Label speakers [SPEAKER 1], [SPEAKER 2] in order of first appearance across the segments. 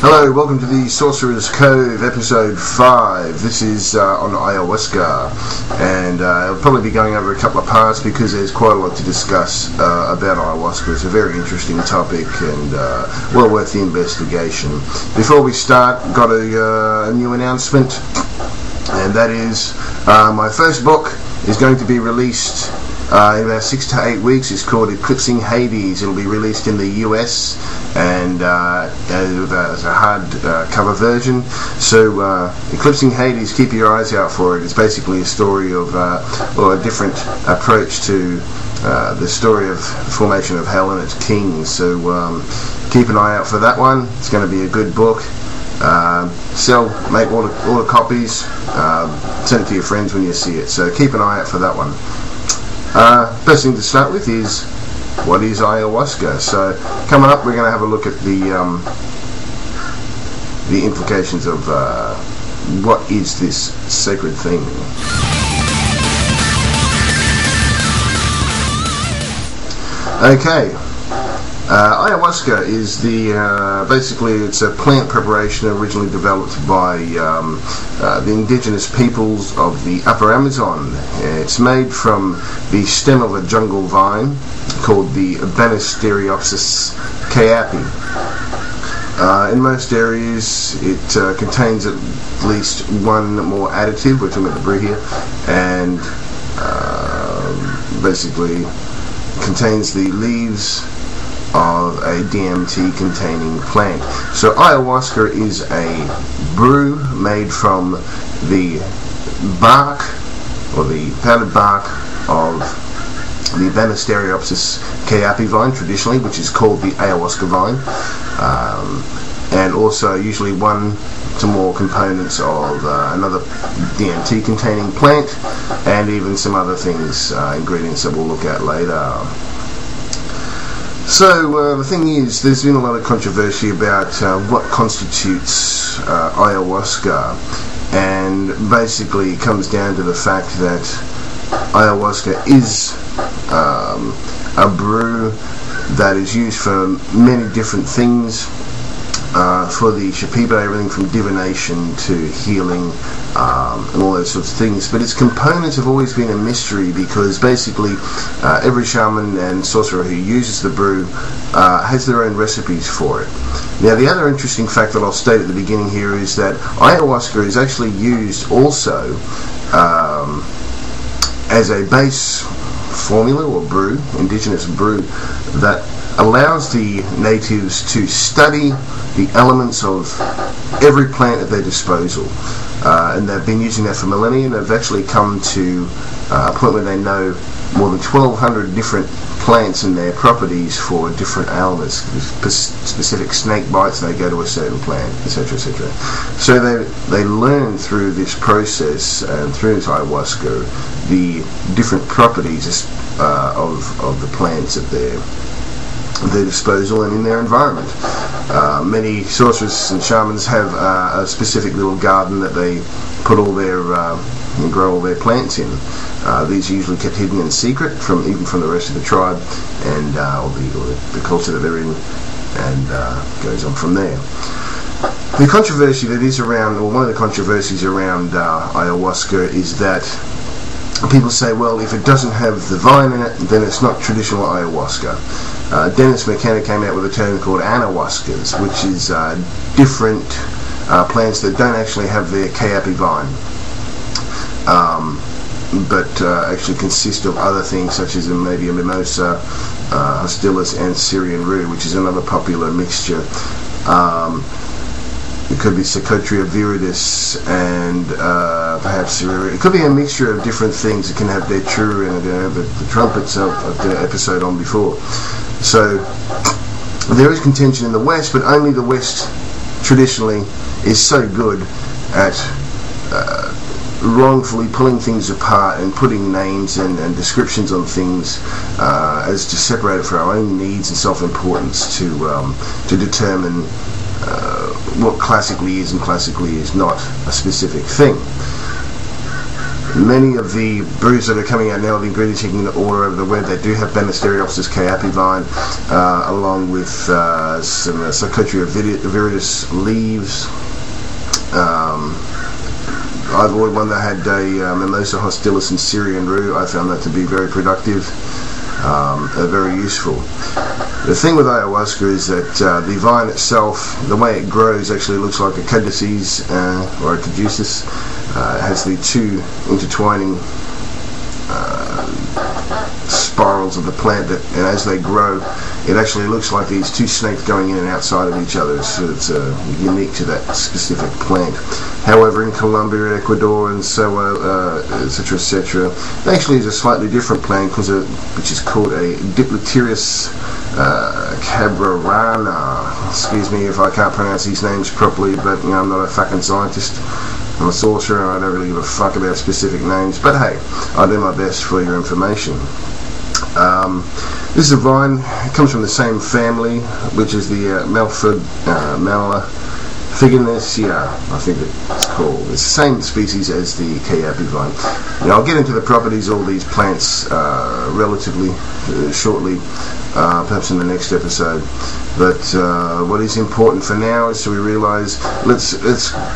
[SPEAKER 1] Hello, welcome to the Sorcerers Cove, episode 5. This is on Ayahuasca, and I'll probably be going over a couple of parts because there's quite a lot to discuss about Ayahuasca. It's a very interesting topic and well worth the investigation. Before we start, got a new announcement, and that is my first book is going to be released in about 6 to 8 weeks. It's called Eclipsing Hades. It'll be released in the US and as a hard cover version. So Eclipsing Hades, keep your eyes out for it. It's basically a story of or a different approach to the story of the formation of hell and its kings. So keep an eye out for that one. It's going to be a good book. Make all the copies, send it to your friends when you see it. So keep an eye out for that one. First thing to start with is, what is Ayahuasca? So coming up, we're going to have a look at the implications of what is this sacred thing. Okay, Ayahuasca is basically it's a plant preparation originally developed by the indigenous peoples of the Upper Amazon. It's made from the stem of a jungle vine called the Banisteriopsis caapi. In most areas it contains at least one more additive, we're talking about the brew here, and basically contains the leaves of a DMT containing plant. So Ayahuasca is a brew made from the bark or the powdered bark of the Banisteriopsis caapi vine traditionally, which is called the Ayahuasca vine, and also usually one to more components of another DMT containing plant, and even some other things, ingredients that we'll look at later. So the thing is, there's been a lot of controversy about what constitutes Ayahuasca, and basically it comes down to the fact that Ayahuasca is a brew that is used for many different things, for the Shipibo, everything from divination to healing, and all those sorts of things. But its components have always been a mystery, because basically every shaman and sorcerer who uses the brew has their own recipes for it. Now, the other interesting fact that I'll state at the beginning here is that Ayahuasca is actually used also as a base formula or brew, indigenous brew, that allows the natives to study the elements of every plant at their disposal, and they've been using that for millennia. They've actually come to a point where they know more than 1,200 different plants and their properties for different ailments. Specific snake bites, they go to a certain plant, etc., etc. So they learn through this process and through this ayahuasca the different properties of the plants at their disposal and in their environment. Many sorcerers and shamans have a specific little garden that they put all their and grow all their plants in. These are usually kept hidden in secret even from the rest of the tribe and or the culture that they're in, and goes on from there. The controversy that is around, or one of the controversies around ayahuasca, is that people say, well, if it doesn't have the vine in it, then it's not traditional ayahuasca. Dennis McKenna came out with a term called anahuascas, which is different plants that don't actually have their caapi vine, but actually consist of other things, such as maybe a mimosa, hostilis, and Syrian rue, which is another popular mixture. It could be Psychotria viridis and perhaps it could be a mixture of different things. It can have datura and the trumpets of the episode on before. So there is contention in the West, but only the West traditionally is so good at wrongfully pulling things apart and putting names and descriptions on things as to separate it for our own needs and self-importance to determine what classically is and classically is not a specific thing. Many of the brews that are coming out now, the ingredients you can order over the web, they do have Banisteriopsis caapi vine, along with some Psychotria viridis leaves. I've ordered one that had a Mimosa hostilis and Syrian rue. I found that to be very productive, very useful. The thing with ayahuasca is that the vine itself, the way it grows, actually looks like a caduceus or a caduceus. It has the two intertwining spirals of the plant, and as they grow, it actually looks like these two snakes going in and outside of each other. So it's unique to that specific plant. However, in Colombia, Ecuador, and so etc., etc., it actually is a slightly different plant, which is called a Diploterius cabrerana. Excuse me if I can't pronounce these names properly, but you know, I'm not a fucking scientist. I'm a sorcerer, and I don't really give a fuck about specific names, but hey, I'll do my best for your information. This is a vine. It comes from the same family, which is the Malfiginaceae, I think it's called. It's the same species as the caapi vine. Now, I'll get into the properties of all these plants relatively shortly, perhaps in the next episode. But what is important for now is to realize, let's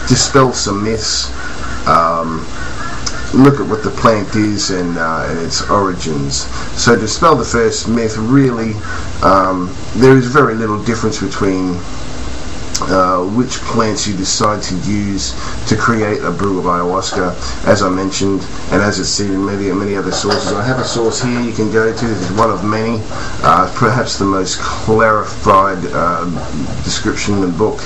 [SPEAKER 1] dispel some myths. Look at what the plant is and its origins. So to dispel the first myth, really, there is very little difference between which plants you decide to use to create a brew of ayahuasca, as I mentioned, and as it's seen in many other sources. I have a source here you can go to. This is one of many, perhaps the most clarified description and book,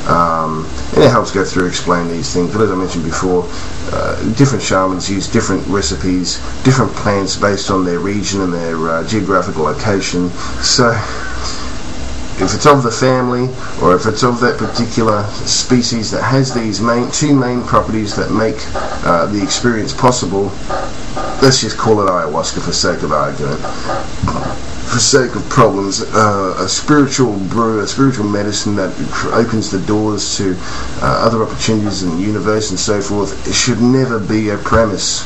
[SPEAKER 1] and it helps go through explain these things. But as I mentioned before, different shamans use different recipes, different plants based on their region and their geographical location. So if it's of the family, or if it's of that particular species that has these two main properties that make the experience possible, let's just call it ayahuasca for sake of argument. For sake of problems, a spiritual brew, a spiritual medicine that opens the doors to other opportunities in the universe and so forth, it should never be a premise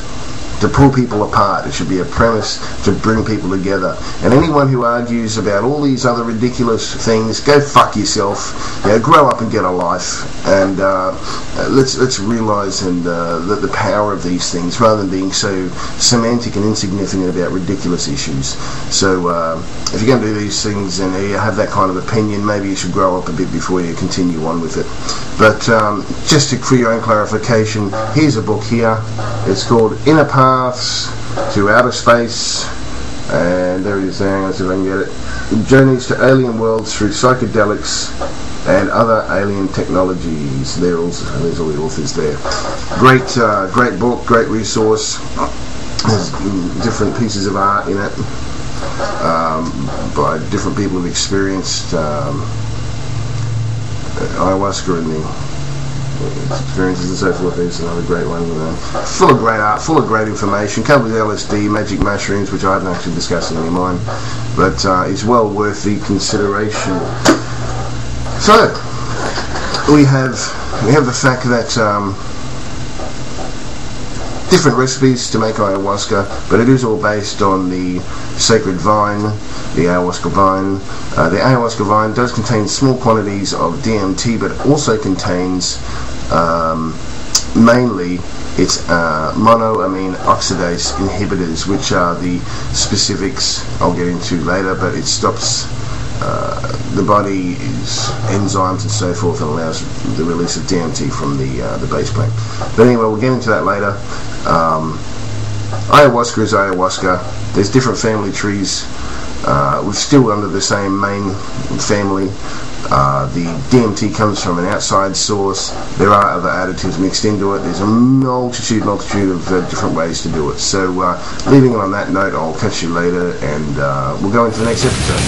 [SPEAKER 1] to pull people apart. It should be a premise to bring people together. And anyone who argues about all these other ridiculous things, go fuck yourself. You know, grow up and get a life. And let's realise that the power of these things, rather than being so semantic and insignificant about ridiculous issues. So if you're going to do these things and you have that kind of opinion, maybe you should grow up a bit before you continue on with it. But just for your own clarification, here's a book here. It's called Inner Paths to Outer Space, and there it is there. Let's see if I can get it. Journeys to Alien Worlds Through Psychedelics and Other Alien Technologies. There's all the authors there. Great book, great resource. There's different pieces of art in it by different people who've experienced ayahuasca and the experiences and so forth. There's another great one, full of great art, full of great information, covered with LSD, magic mushrooms, which I haven't actually discussed in any of mine, but it's well worth the consideration. So we have the fact that different recipes to make ayahuasca, but it is all based on the sacred vine, the ayahuasca vine. The ayahuasca vine does contain small quantities of DMT, but also contains mainly its monoamine oxidase inhibitors, which are the specifics I'll get into later, but it stops the body's enzymes and so forth and allows the release of DMT from the base plant. But anyway, we'll get into that later. Ayahuasca is ayahuasca. There's different family trees. We're still under the same main family. The DMT comes from an outside source. There are other additives mixed into it. There's a multitude of different ways to do it. So leaving it on that note, I'll catch you later, and we'll go into the next episode.